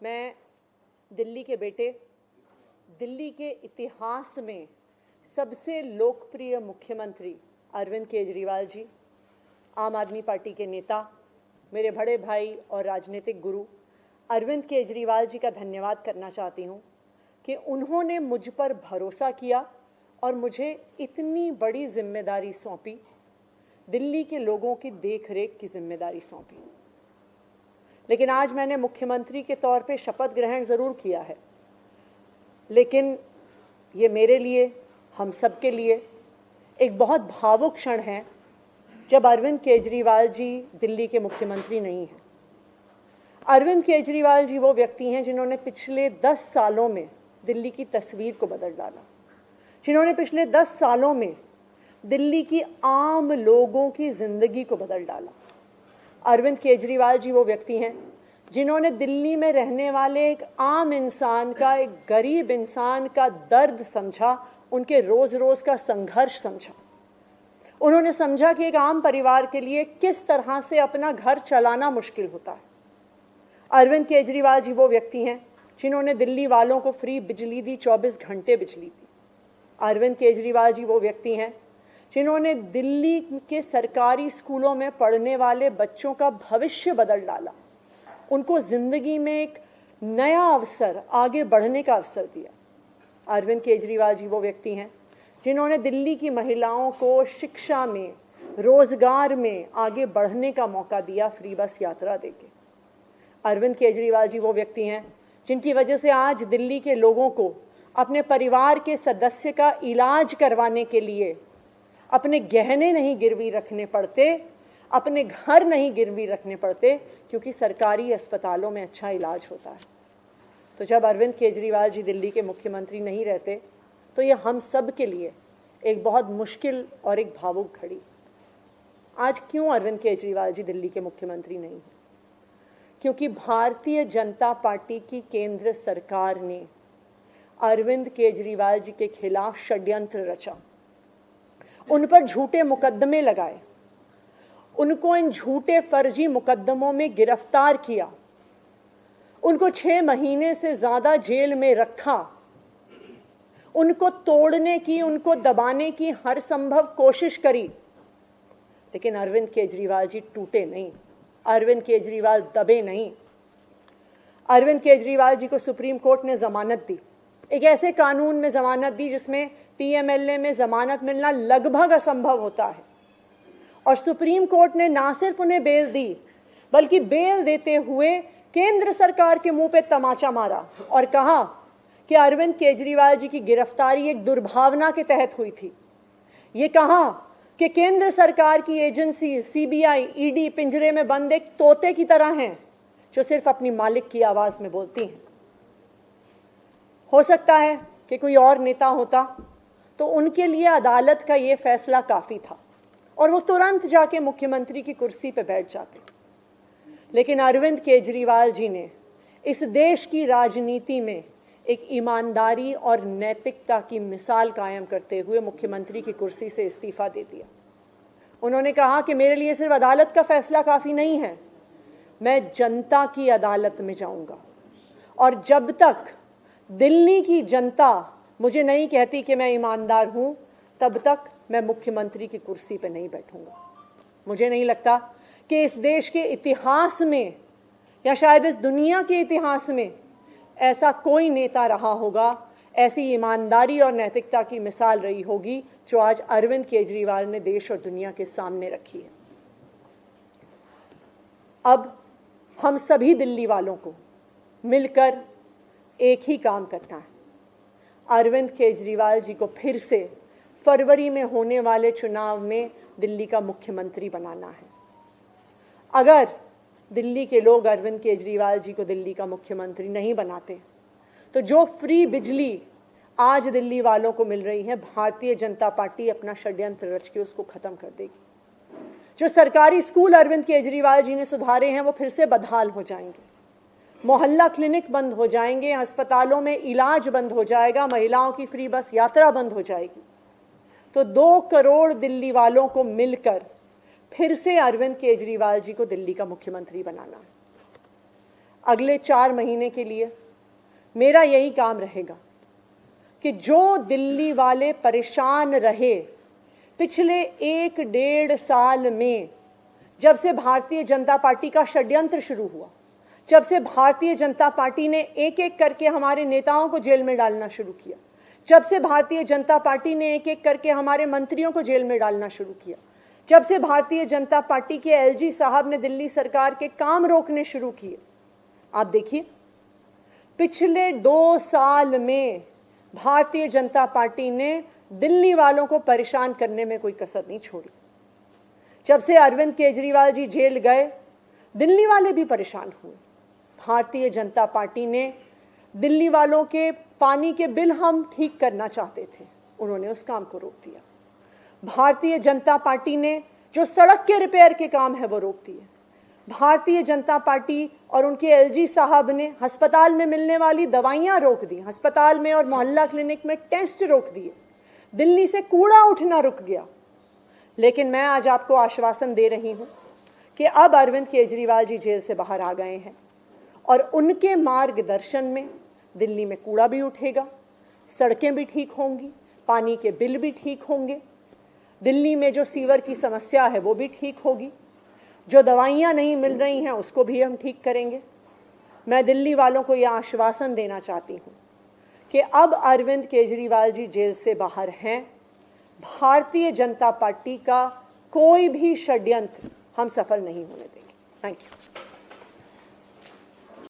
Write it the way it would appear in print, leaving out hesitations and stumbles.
मैं दिल्ली के बेटे, दिल्ली के इतिहास में सबसे लोकप्रिय मुख्यमंत्री अरविंद केजरीवाल जी, आम आदमी पार्टी के नेता, मेरे बड़े भाई और राजनीतिक गुरु अरविंद केजरीवाल जी का धन्यवाद करना चाहती हूँ कि उन्होंने मुझ पर भरोसा किया और मुझे इतनी बड़ी जिम्मेदारी सौंपी, दिल्ली के लोगों की देखरेख की जिम्मेदारी सौंपी। लेकिन आज मैंने मुख्यमंत्री के तौर पे शपथ ग्रहण ज़रूर किया है, लेकिन ये मेरे लिए, हम सब के लिए एक बहुत भावुक क्षण है जब अरविंद केजरीवाल जी दिल्ली के मुख्यमंत्री नहीं हैं। अरविंद केजरीवाल जी वो व्यक्ति हैं जिन्होंने पिछले 10 सालों में दिल्ली की तस्वीर को बदल डाला, जिन्होंने पिछले 10 सालों में दिल्ली की आम लोगों की जिंदगी को बदल डाला। अरविंद केजरीवाल जी वो व्यक्ति हैं जिन्होंने दिल्ली में रहने वाले एक आम इंसान का, एक गरीब इंसान का दर्द समझा, उनके रोज रोज का संघर्ष समझा। उन्होंने समझा कि एक आम परिवार के लिए किस तरह से अपना घर चलाना मुश्किल होता है। अरविंद केजरीवाल जी वो व्यक्ति हैं जिन्होंने दिल्ली वालों को फ्री बिजली दी, 24 घंटे बिजली दी। अरविंद केजरीवाल जी वो व्यक्ति हैं जिन्होंने दिल्ली के सरकारी स्कूलों में पढ़ने वाले बच्चों का भविष्य बदल डाला, उनको जिंदगी में एक नया अवसर, आगे बढ़ने का अवसर दिया। अरविंद केजरीवाल जी वो व्यक्ति हैं जिन्होंने दिल्ली की महिलाओं को शिक्षा में, रोजगार में आगे बढ़ने का मौका दिया, फ्री बस यात्रा देके। अरविंद केजरीवाल जी वो व्यक्ति हैं जिनकी वजह से आज दिल्ली के लोगों को अपने परिवार के सदस्य का इलाज करवाने के लिए अपने गहने नहीं गिरवी रखने पड़ते, अपने घर नहीं गिरवी रखने पड़ते, क्योंकि सरकारी अस्पतालों में अच्छा इलाज होता है। तो जब अरविंद केजरीवाल जी दिल्ली के मुख्यमंत्री नहीं रहते तो ये हम सब के लिए एक बहुत मुश्किल और एक भावुक घड़ी। आज क्यों अरविंद केजरीवाल जी दिल्ली के मुख्यमंत्री नहीं हैं? क्योंकि भारतीय जनता पार्टी की केंद्र सरकार ने अरविंद केजरीवाल जी के खिलाफ षड्यंत्र रचा, उन पर झूठे मुकदमे लगाए, उनको इन झूठे फर्जी मुकदमों में गिरफ्तार किया, उनको 6 महीने से ज्यादा जेल में रखा, उनको तोड़ने की, उनको दबाने की हर संभव कोशिश करी। लेकिन अरविंद केजरीवाल जी टूटे नहीं, अरविंद केजरीवाल दबे नहीं। अरविंद केजरीवाल जी को सुप्रीम कोर्ट ने जमानत दी, एक ऐसे कानून में जमानत दी जिसमें पीएमएलए में जमानत मिलना लगभग असंभव होता है। और सुप्रीम कोर्ट ने ना सिर्फ उन्हें बेल दी, बल्कि बेल देते हुए केंद्र सरकार के मुंह पे तमाचा मारा और कहा कि अरविंद केजरीवाल जी की गिरफ्तारी एक दुर्भावना के तहत हुई थी। ये कहा कि केंद्र सरकार की एजेंसी सीबीआई, ईडी पिंजरे में बंद एक तोते की तरह हैं जो सिर्फ अपनी मालिक की आवाज में बोलती हैं। हो सकता है कि कोई और नेता होता तो उनके लिए अदालत का ये फैसला काफी था और वो तुरंत जाके मुख्यमंत्री की कुर्सी पे बैठ जाते। लेकिन अरविंद केजरीवाल जी ने इस देश की राजनीति में एक ईमानदारी और नैतिकता की मिसाल कायम करते हुए मुख्यमंत्री की कुर्सी से इस्तीफा दे दिया। उन्होंने कहा कि मेरे लिए सिर्फ अदालत का फैसला काफी नहीं है, मैं जनता की अदालत में जाऊंगा और जब तक दिल्ली की जनता मुझे नहीं कहती कि मैं ईमानदार हूं, तब तक मैं मुख्यमंत्री की कुर्सी पर नहीं बैठूंगा। मुझे नहीं लगता कि इस देश के इतिहास में या शायद इस दुनिया के इतिहास में ऐसा कोई नेता रहा होगा, ऐसी ईमानदारी और नैतिकता की मिसाल रही होगी जो आज अरविंद केजरीवाल ने देश और दुनिया के सामने रखी है। अब हम सभी दिल्ली वालों को मिलकर एक ही काम करना है, अरविंद केजरीवाल जी को फिर से फरवरी में होने वाले चुनाव में दिल्ली का मुख्यमंत्री बनाना है। अगर दिल्ली के लोग अरविंद केजरीवाल जी को दिल्ली का मुख्यमंत्री नहीं बनाते तो जो फ्री बिजली आज दिल्ली वालों को मिल रही है, भारतीय जनता पार्टी अपना षड्यंत्र रच के उसको खत्म कर देगी। जो सरकारी स्कूल अरविंद केजरीवाल जी ने सुधारे हैं वो फिर से बदहाल हो जाएंगे, मोहल्ला क्लिनिक बंद हो जाएंगे, अस्पतालों में इलाज बंद हो जाएगा, महिलाओं की फ्री बस यात्रा बंद हो जाएगी। तो 2 करोड़ दिल्ली वालों को मिलकर फिर से अरविंद केजरीवाल जी को दिल्ली का मुख्यमंत्री बनाना है। अगले 4 महीने के लिए मेरा यही काम रहेगा कि जो दिल्ली वाले परेशान रहे पिछले 1-1.5 साल में, जब से भारतीय जनता पार्टी का षड्यंत्र शुरू हुआ, जब से भारतीय जनता पार्टी ने एक एक करके हमारे नेताओं को जेल में डालना शुरू किया, जब से भारतीय जनता पार्टी ने एक एक करके हमारे मंत्रियों को जेल में डालना शुरू किया, जब से भारतीय जनता पार्टी के एलजी साहब ने दिल्ली सरकार के काम रोकने शुरू किए, आप देखिए पिछले 2 साल में भारतीय जनता पार्टी ने दिल्ली वालों को परेशान करने में कोई कसर नहीं छोड़ी। जब से अरविंद केजरीवाल जी जेल गए, दिल्ली वाले भी परेशान हुए। भारतीय जनता पार्टी ने दिल्ली वालों के पानी के बिल हम ठीक करना चाहते थे, उन्होंने उस काम को रोक दिया। भारतीय जनता पार्टी ने जो सड़क के रिपेयर के काम है वो रोक दिए। भारतीय जनता पार्टी और उनके एलजी साहब ने अस्पताल में मिलने वाली दवाइयां रोक दी, अस्पताल में और मोहल्ला क्लिनिक में टेस्ट रोक दिए, दिल्ली से कूड़ा उठना रुक गया। लेकिन मैं आज आपको आश्वासन दे रही हूं कि अब अरविंद केजरीवाल जी जेल से बाहर आ गए हैं और उनके मार्गदर्शन में दिल्ली में कूड़ा भी उठेगा, सड़कें भी ठीक होंगी, पानी के बिल भी ठीक होंगे, दिल्ली में जो सीवर की समस्या है वो भी ठीक होगी, जो दवाइयां नहीं मिल रही हैं उसको भी हम ठीक करेंगे। मैं दिल्ली वालों को यह आश्वासन देना चाहती हूं कि अब अरविंद केजरीवाल जी जेल से बाहर हैं, भारतीय जनता पार्टी का कोई भी षड्यंत्र हम सफल नहीं होने देंगे। Thank you.